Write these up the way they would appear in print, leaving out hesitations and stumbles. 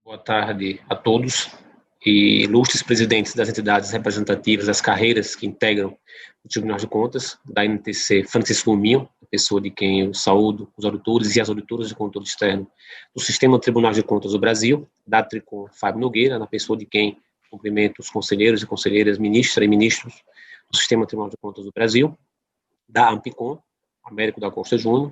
Boa tarde a todos e ilustres presidentes das entidades representativas das carreiras que integram o Tribunal de Contas, da NTC Francisco Gominho, pessoa de quem eu saúdo os auditores e as auditoras de controle externo do Sistema Tribunal de Contas do Brasil, da Tricom Fábio Nogueira, na pessoa de quem cumprimento os conselheiros e conselheiras, ministras e ministros do Sistema Tribunal de Contas do Brasil, da Ampicom, Américo da Costa Júnior,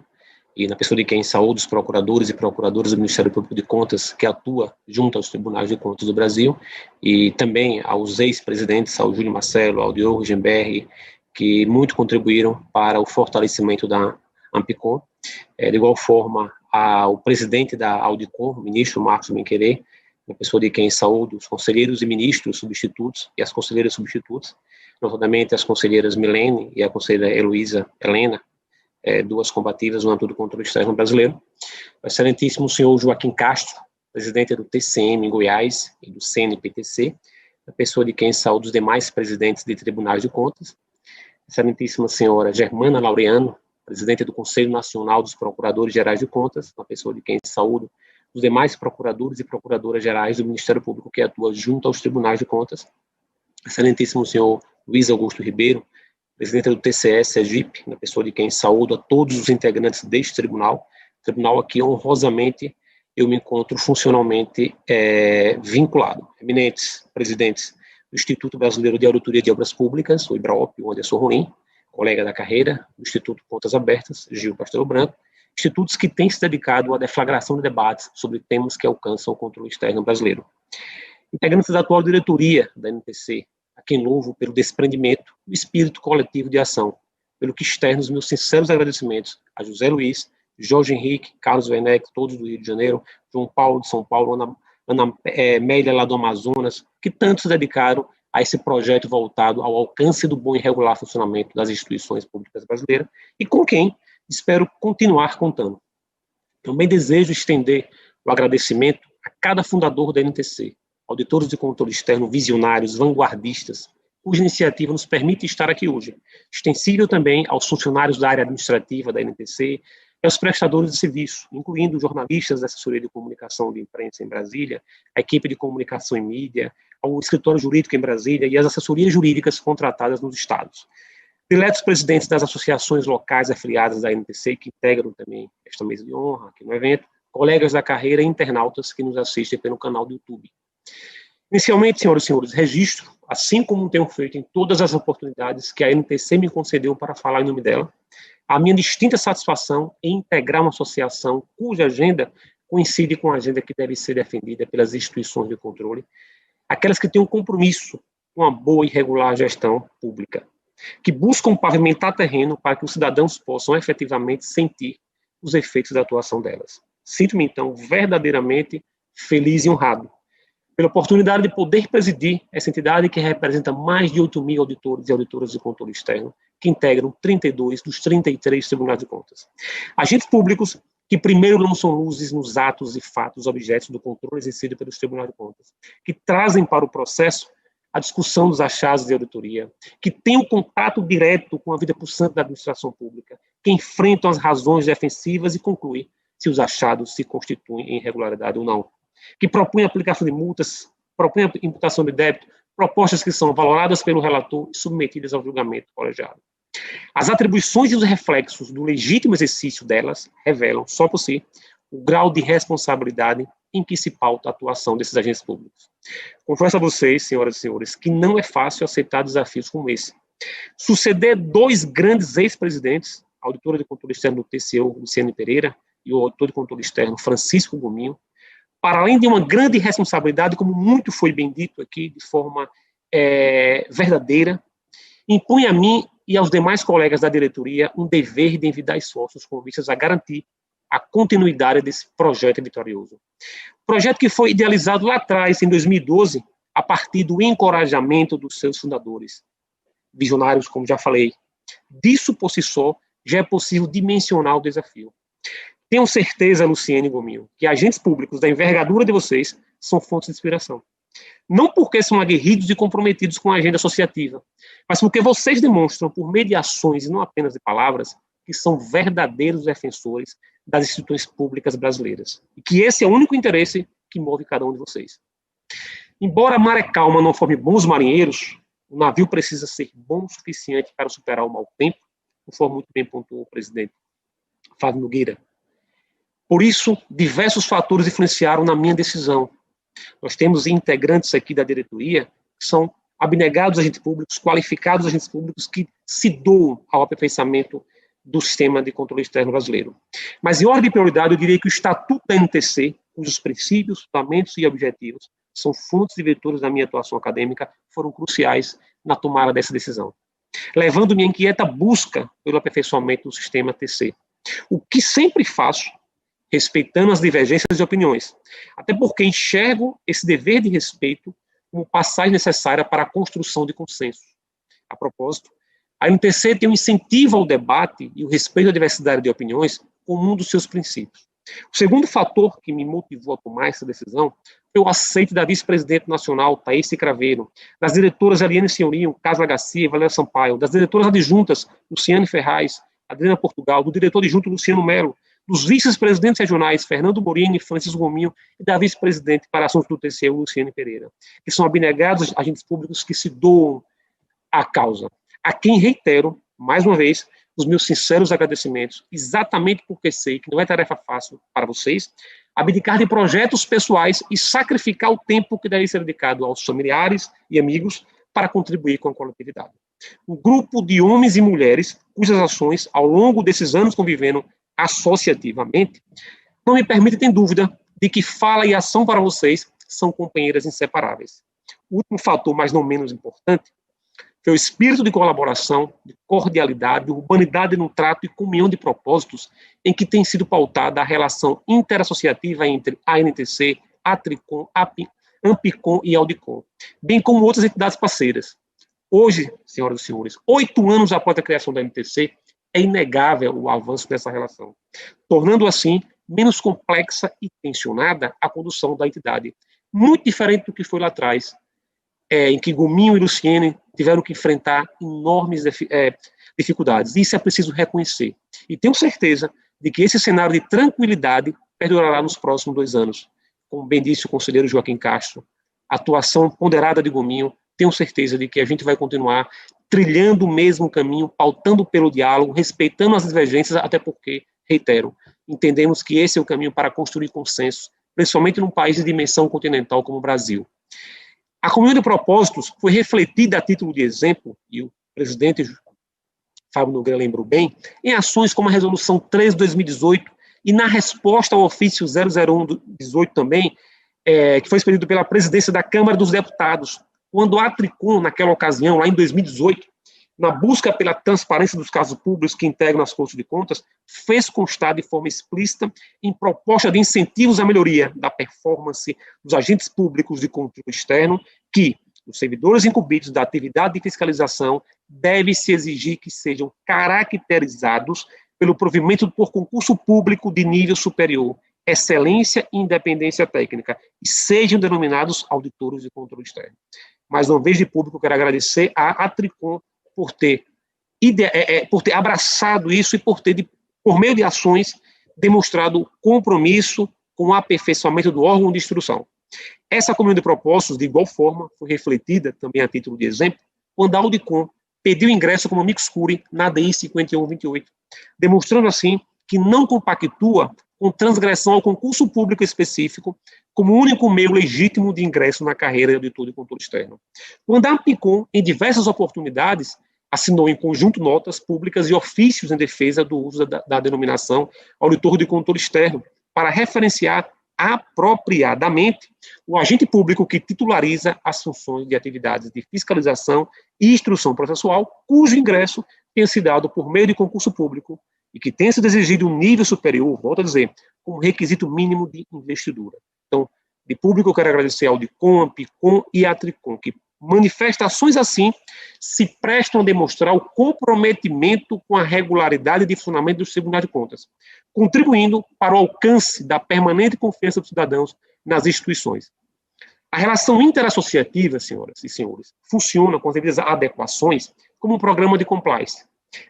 e na pessoa de quem saúdo os procuradores e procuradoras do Ministério Público de Contas, que atua junto aos Tribunais de Contas do Brasil, e também aos ex-presidentes, ao Júlio Marcelo, ao Diogo Gemberri, que muito contribuíram para o fortalecimento da Ampicom. De igual forma, ao presidente da Audicom, o ministro Marcos Menquerê, na pessoa de quem saúdo os conselheiros e ministros substitutos e as conselheiras substitutas, notadamente as conselheiras Milene e a conselheira Heloísa Helena, duas combativas no âmbito do controle externo brasileiro. O excelentíssimo senhor Joaquim Castro, presidente do TCM em Goiás e do CNPTC, a pessoa de quem saúdo os demais presidentes de tribunais de contas. Excelentíssima senhora Germana Laureano, presidente do Conselho Nacional dos Procuradores Gerais de Contas, a pessoa de quem saúdo os demais procuradores e procuradoras gerais do Ministério Público que atua junto aos tribunais de contas. Excelentíssimo senhor Luiz Augusto Ribeiro, presidente do TCE Sergipe, na pessoa de quem saúdo a todos os integrantes deste tribunal a que honrosamente eu me encontro funcionalmente vinculado. Eminentes presidentes do Instituto Brasileiro de Auditoria de Obras Públicas, o IBRAOP, o Anderson Rolim, colega da carreira, do Instituto Contas Abertas, Gil Castelo Branco, institutos que têm se dedicado à deflagração de debates sobre temas que alcançam o controle externo brasileiro. Integrantes da atual diretoria da NTC, a quem louvo pelo desprendimento do espírito coletivo de ação, pelo que externo os meus sinceros agradecimentos a José Luiz, Jorge Henrique, Carlos Werneck, todos do Rio de Janeiro, João Paulo de São Paulo, Ana Amélia lá do Amazonas, que tanto se dedicaram a esse projeto voltado ao alcance do bom e regular funcionamento das instituições públicas brasileiras e com quem espero continuar contando. Também desejo estender o agradecimento a cada fundador da NTC, auditores de controle externo visionários, vanguardistas, cuja iniciativa nos permite estar aqui hoje. Extensível também aos funcionários da área administrativa da NTC e aos prestadores de serviço, incluindo jornalistas da assessoria de comunicação de imprensa em Brasília, a equipe de comunicação e mídia, ao escritório jurídico em Brasília e as assessorias jurídicas contratadas nos estados. Diletos presidentes das associações locais afiliadas da NTC, que integram também esta mesa de honra aqui no evento, colegas da carreira e internautas que nos assistem pelo canal do YouTube. Inicialmente, senhoras e senhores, registro, assim como tenho feito em todas as oportunidades que a NTC me concedeu para falar em nome dela, a minha distinta satisfação em integrar uma associação cuja agenda coincide com a agenda que deve ser defendida pelas instituições de controle, aquelas que têm um compromisso com a boa e regular gestão pública, que buscam pavimentar terreno para que os cidadãos possam efetivamente sentir os efeitos da atuação delas. Sinto-me, então, verdadeiramente feliz e honrado pela oportunidade de poder presidir essa entidade que representa mais de 8.000 auditores e auditoras de controle externo, que integram 32 dos 33 tribunais de contas. Agentes públicos que primeiro lançam luzes nos atos e fatos objetos do controle exercido pelos tribunais de contas, que trazem para o processo a discussão dos achados de auditoria, que têm um contato direto com a vida pulsante da administração pública, que enfrentam as razões defensivas e concluem se os achados se constituem em irregularidade ou não, que propõem a aplicação de multas, propõem a imputação de débito, propostas que são valoradas pelo relator e submetidas ao julgamento colegiado. As atribuições e os reflexos do legítimo exercício delas revelam, só por si, o grau de responsabilidade em que se pauta a atuação desses agentes públicos. Confesso a vocês, senhoras e senhores, que não é fácil aceitar desafios como esse. Suceder dois grandes ex-presidentes, a auditora de controle externo do TCU, Luciane Pereira, e o auditor de controle externo, Francisco Gominho, para além de uma grande responsabilidade, como muito foi bem dito aqui, de forma verdadeira, impõe a mim e aos demais colegas da diretoria um dever de envidar esforços com vistas a garantir a continuidade desse projeto vitorioso. Projeto que foi idealizado lá atrás, em 2012, a partir do encorajamento dos seus fundadores, visionários, como já falei. Disso, por si só, já é possível dimensionar o desafio. Tenho certeza, Luciane Gominho, que agentes públicos da envergadura de vocês são fontes de inspiração. Não porque são aguerridos e comprometidos com a agenda associativa, mas porque vocês demonstram, por meio de ações e não apenas de palavras, que são verdadeiros defensores das instituições públicas brasileiras. E que esse é o único interesse que move cada um de vocês. Embora a maré calma não forme bons marinheiros, o navio precisa ser bom o suficiente para superar o mau tempo, conforme muito bem pontuou o presidente Fábio Nogueira. Por isso, diversos fatores influenciaram na minha decisão. Nós temos integrantes aqui da diretoria que são abnegados agentes públicos, qualificados agentes públicos que se doam ao aperfeiçoamento do sistema de controle externo brasileiro. Mas, em ordem de prioridade, eu diria que o Estatuto da NTC, cujos princípios, fundamentos e objetivos são fontes e vetores da minha atuação acadêmica, foram cruciais na tomada dessa decisão, levando-me à inquieta busca pelo aperfeiçoamento do sistema TC. O que sempre faço, respeitando as divergências de opiniões, até porque enxergo esse dever de respeito como passagem necessária para a construção de consenso. A propósito, a NTC tem um incentivo ao debate e o respeito à diversidade de opiniões como um dos seus princípios. O segundo fator que me motivou a tomar essa decisão foi o aceite da vice-presidente nacional, Thaís Craveiro, das diretoras Eliane Senhorinho, Casla Garcia e Valéria Sampaio, das diretoras adjuntas, Luciane Ferraz, Adriana Portugal, do diretor adjunto, Luciano Melo, dos vice-presidentes regionais, Fernando Morini, Francisco Gominho, e da vice-presidente para assuntos do TCU, Luciane Pereira, que são abnegados agentes públicos que se doam à causa. A quem reitero, mais uma vez, os meus sinceros agradecimentos, exatamente porque sei que não é tarefa fácil para vocês, abdicar de projetos pessoais e sacrificar o tempo que deve ser dedicado aos familiares e amigos para contribuir com a coletividade. Um grupo de homens e mulheres cujas ações, ao longo desses anos convivendo associativamente, não me permitem ter dúvida de que fala e ação para vocês são companheiras inseparáveis. O último fator, mas não menos importante, foi o espírito de colaboração, de cordialidade, de urbanidade no trato e comunhão de propósitos em que tem sido pautada a relação interassociativa entre a ANTC, a Tricom, a Ampicom e a Audicom, bem como outras entidades parceiras. Hoje, senhoras e senhores, 8 anos após a criação da ANTC, é inegável o avanço dessa relação, tornando assim menos complexa e tensionada a condução da entidade, muito diferente do que foi lá atrás, em que Gominho e Luciene tiveram que enfrentar enormes dificuldades. Isso é preciso reconhecer. E tenho certeza de que esse cenário de tranquilidade perdurará nos próximos 2 anos. Como bem disse o conselheiro Joaquim Castro, a atuação ponderada de Gominho, tenho certeza de que a gente vai continuar trilhando o mesmo caminho, pautando pelo diálogo, respeitando as divergências, até porque, reitero, entendemos que esse é o caminho para construir consenso, principalmente num país de dimensão continental como o Brasil. A comunhão de propósitos foi refletida a título de exemplo, e o presidente Fábio Nogueira lembrou bem, em ações como a Resolução 3 de 2018 e na resposta ao ofício 001 de 2018 também, que foi expedido pela presidência da Câmara dos Deputados, quando a Tricom, naquela ocasião, lá em 2018, na busca pela transparência dos casos públicos que integram as Cortes de Contas, fez constar de forma explícita em proposta de incentivos à melhoria da performance dos agentes públicos de controle externo que os servidores incumbidos da atividade de fiscalização deve-se exigir que sejam caracterizados pelo provimento por concurso público de nível superior, excelência e independência técnica, e sejam denominados auditores de controle externo. Mais uma vez, de público, quero agradecer à Tricom por ter abraçado isso e por meio de ações, demonstrado compromisso com o aperfeiçoamento do órgão de instrução. Essa comunhão de propósitos, de igual forma, foi refletida, também a título de exemplo, quando a Audicom pediu ingresso como amicus curiae na DI 5128, demonstrando assim que não compactua com transgressão ao concurso público específico como único meio legítimo de ingresso na carreira de auditor de controle externo. Quando a Ampicom, em diversas oportunidades, assinou em conjunto notas públicas e ofícios em defesa do uso da denominação auditor de controle externo, para referenciar apropriadamente o agente público que titulariza as funções de atividades de fiscalização e instrução processual, cujo ingresso tenha sido dado por meio de concurso público e que tenha sido exigido um nível superior, volto a dizer, como requisito mínimo de investidura. Então, de público, eu quero agradecer ao Audicom, Ampicom e a Tricom, que manifestações assim se prestam a demonstrar o comprometimento com a regularidade de funcionamento dos tribunais de contas, contribuindo para o alcance da permanente confiança dos cidadãos nas instituições. A relação interassociativa, senhoras e senhores, funciona com as devidas adequações como um programa de compliance.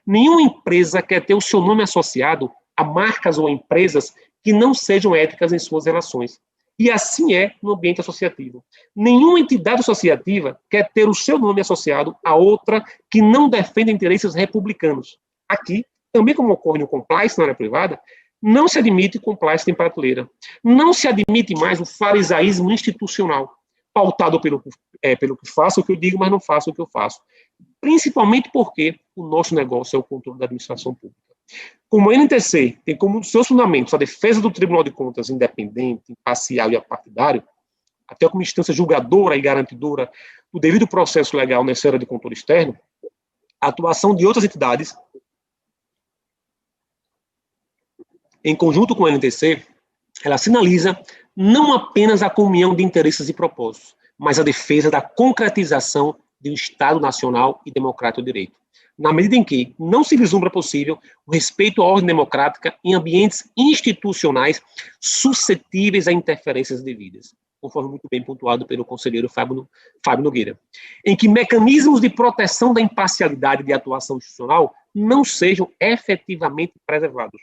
Nenhuma empresa quer ter o seu nome associado a marcas ou a empresas que não sejam éticas em suas relações. E assim é no ambiente associativo. Nenhuma entidade associativa quer ter o seu nome associado a outra que não defenda interesses republicanos. Aqui, também como ocorre no compliance na área privada, não se admite compliance em prateleira. Não se admite mais o farisaísmo institucional, pautado pelo que faço o que eu digo, mas não faço o que eu faço. Principalmente porque o nosso negócio é o controle da administração pública. Como a NTC tem como um dos seus fundamentos a defesa do Tribunal de Contas independente, imparcial e apartidário, até como instância julgadora e garantidora do devido processo legal na esfera de controle externo, a atuação de outras entidades, em conjunto com a NTC, ela sinaliza não apenas a comunhão de interesses e propósitos, mas a defesa da concretização de um Estado nacional e democrático de direito, na medida em que não se vislumbra possível o respeito à ordem democrática em ambientes institucionais suscetíveis a interferências devidas, conforme muito bem pontuado pelo conselheiro Fábio Nogueira, em que mecanismos de proteção da imparcialidade de atuação institucional não sejam efetivamente preservados.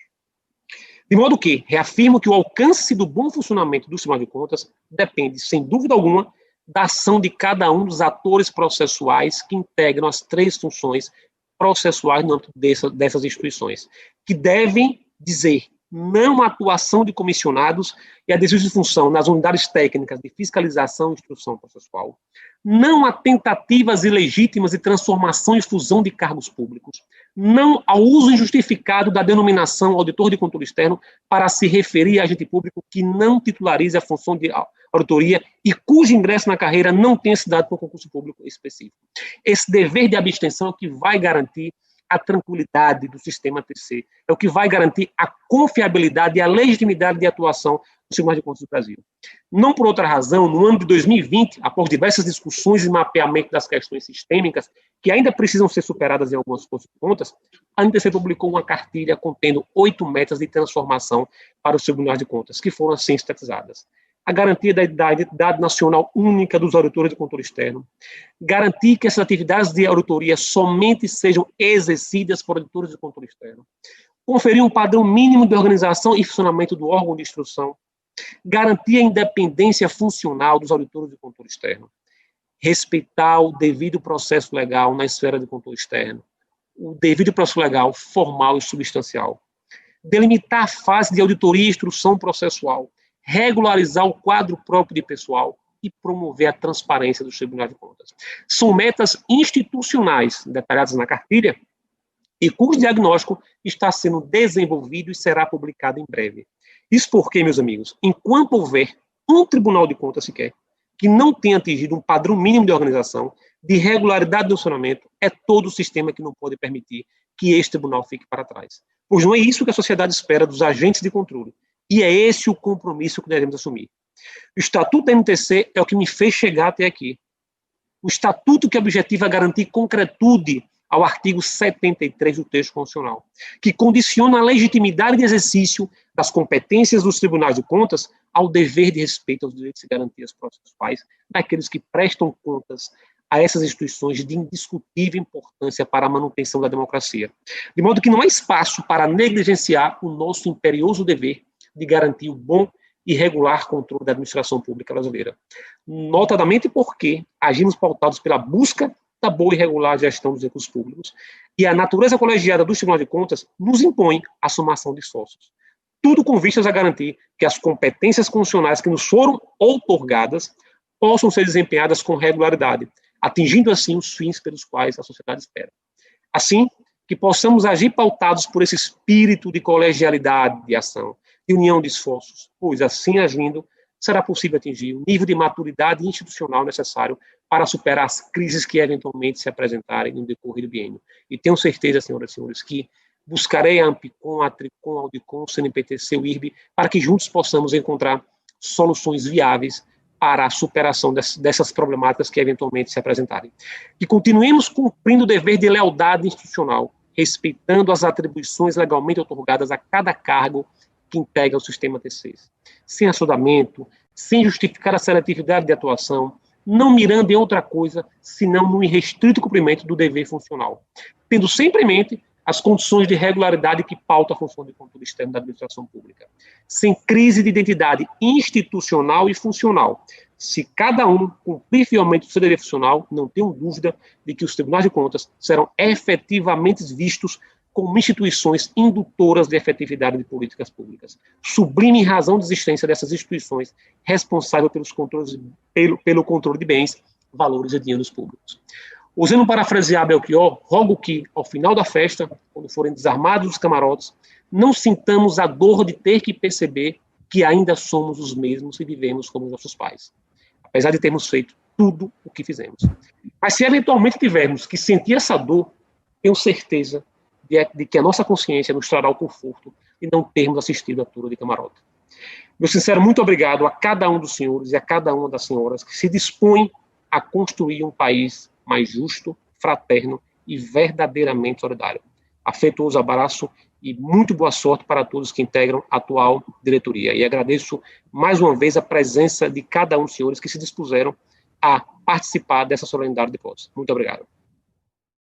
De modo que, reafirmo que o alcance do bom funcionamento do Tribunal de Contas depende, sem dúvida alguma, da ação de cada um dos atores processuais que integram as três funções processuais no âmbito dessas instituições, que devem dizer não à atuação de comissionados e a desvio de função nas unidades técnicas de fiscalização e instrução processual, não a tentativas ilegítimas de transformação e fusão de cargos públicos, não ao uso injustificado da denominação auditor de controle externo para se referir a agente público que não titularize a função de auditoria e cujo ingresso na carreira não tenha se dado por concurso público específico. Esse dever de abstenção é o que vai garantir a tranquilidade do sistema TC, é o que vai garantir a confiabilidade e a legitimidade de atuação do Tribunal de Contas do Brasil. Não por outra razão, no ano de 2020, após diversas discussões e mapeamento das questões sistêmicas, que ainda precisam ser superadas em algumas forças de contas, a NTC publicou uma cartilha contendo 8 metas de transformação para os Tribunais de Contas, que foram assim sintetizadas. A garantia da identidade nacional única dos auditores de controle externo, garantir que essas atividades de auditoria somente sejam exercidas por auditores de controle externo, conferir um padrão mínimo de organização e funcionamento do órgão de instrução, garantir a independência funcional dos auditores de controle externo, respeitar o devido processo legal na esfera de controle externo, o devido processo legal formal e substancial, delimitar a fase de auditoria e instrução processual, regularizar o quadro próprio de pessoal e promover a transparência dos tribunais de contas. São metas institucionais detalhadas na cartilha e cujo diagnóstico está sendo desenvolvido e será publicado em breve. Isso porque, meus amigos, enquanto houver um tribunal de contas sequer que não tenha atingido um padrão mínimo de organização, de regularidade do funcionamento, é todo o sistema que não pode permitir que este tribunal fique para trás. Pois não é isso que a sociedade espera dos agentes de controle. E é esse o compromisso que devemos assumir. O Estatuto da NTC é o que me fez chegar até aqui. O Estatuto que objetiva garantir concretude ao artigo 73 do texto constitucional, que condiciona a legitimidade de exercício das competências dos tribunais de contas ao dever de respeito aos direitos e garantias processuais daqueles que prestam contas a essas instituições de indiscutível importância para a manutenção da democracia. De modo que não há espaço para negligenciar o nosso imperioso dever de garantir o bom e regular controle da administração pública brasileira. Notadamente porque agimos pautados pela busca da boa e regular gestão dos recursos públicos e a natureza colegiada do Tribunal de Contas nos impõe a somação de sócios. Tudo com vistas a garantir que as competências constitucionais que nos foram outorgadas possam ser desempenhadas com regularidade, atingindo assim os fins pelos quais a sociedade espera. Assim, que possamos agir pautados por esse espírito de colegialidade de ação, de união de esforços, pois assim agindo, será possível atingir o nível de maturidade institucional necessário para superar as crises que eventualmente se apresentarem no decorrer do biênio. E tenho certeza, senhoras e senhores, que buscarei a Ampicom, a Tricom, a Audicom, o CNPTC, o IRB, para que juntos possamos encontrar soluções viáveis para a superação dessas problemáticas que eventualmente se apresentarem. Que continuemos cumprindo o dever de lealdade institucional, respeitando as atribuições legalmente otorgadas a cada cargo que integra o sistema T6, sem assodamento, sem justificar a seletividade de atuação, não mirando em outra coisa, senão no irrestrito cumprimento do dever funcional, tendo sempre em mente as condições de regularidade que pautam a função de controle externo da administração pública, sem crise de identidade institucional e funcional. Se cada um cumprir fielmente o seu dever funcional, não tenho dúvida de que os tribunais de contas serão efetivamente vistos como instituições indutoras de efetividade de políticas públicas. Sublime razão de existência dessas instituições responsáveis pelos controles, pelo controle de bens, valores e dinheiros públicos. Usando parafrasear Belchior, rogo que, ao final da festa, quando forem desarmados os camarotes, não sintamos a dor de ter que perceber que ainda somos os mesmos e vivemos como nossos pais, apesar de termos feito tudo o que fizemos. Mas se eventualmente tivermos que sentir essa dor, tenho certeza de que a nossa consciência nos trará o conforto de não termos assistido a tour de camarote. Meu sincero muito obrigado a cada um dos senhores e a cada uma das senhoras que se dispõem a construir um país mais justo, fraterno e verdadeiramente solidário. Afetuoso abraço e muito boa sorte para todos que integram a atual diretoria. E agradeço mais uma vez a presença de cada um dos senhores que se dispuseram a participar dessa solenidade de posse. Muito obrigado.